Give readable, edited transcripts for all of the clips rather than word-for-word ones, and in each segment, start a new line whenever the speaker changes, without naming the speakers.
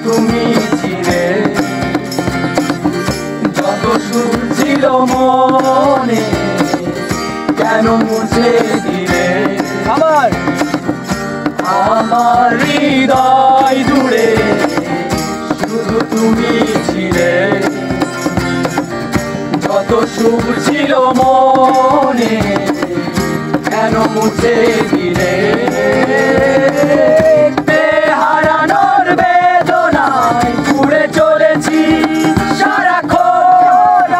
তুমি ছিলে, যত সুর ছিল মনে কেন মুছে দিলে। আমার হৃদয় জুড়ে শুধু তুমি ছিলে, যত সুর ছিল মনে কেন মুছে দিলে। হারানোর বেদনায় ঘুরে চলেছি সারাক্ষণ,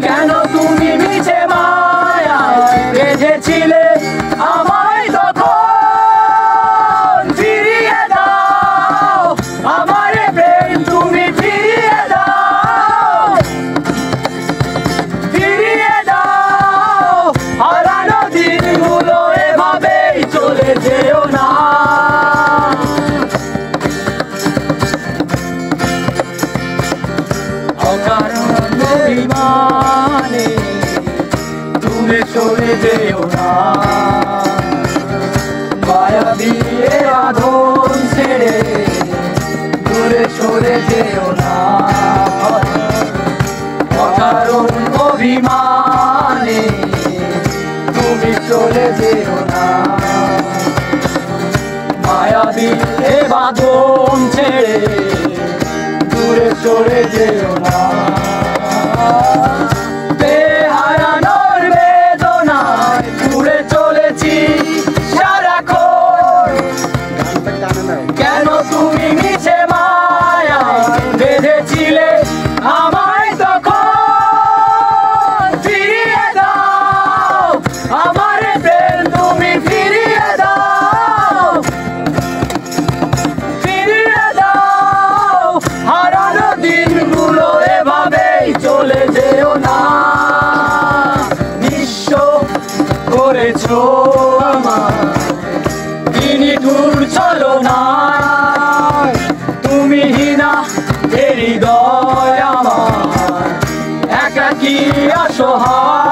কেন তুমি মিছে মায়ায় বেঁধেছিলে আমায় তখন। ফিরিয়ে দাও আমার প্রেম, তুমি ফিরিয়ে দাও, ফিরিয়ে দাও। হারানো দিনগুলো এভাবেই চলে যেও না। অকারণ অভিমানে দূরে সরে যেও না, মায়াবী বাঁধন ছেড়ে দূরে সরে যেও না। অকারণ অভিমানে তুমি চলে যেও না, মায়াবী বাঁধন ছেড়ে দূরে সরে যেও না। হারানোর বেদনায় ঘুরে চলেছি সারাক্ষণ, কেন তুমি মিছে মায়ায় বেঁধেছিলে আমায় তখন। ফিরিয়ে দাও আমার প্রেম, তুমি ফিরিয়ে দাও, ফিরিয়ে দাও। হারানো দিনগুলো এভাবেই চলে যেও না। নিঃস্ব করেছো আমার নিঠুর ছলনায়, তুমি হীনা হৃদয় আমার একাকী অসহায়।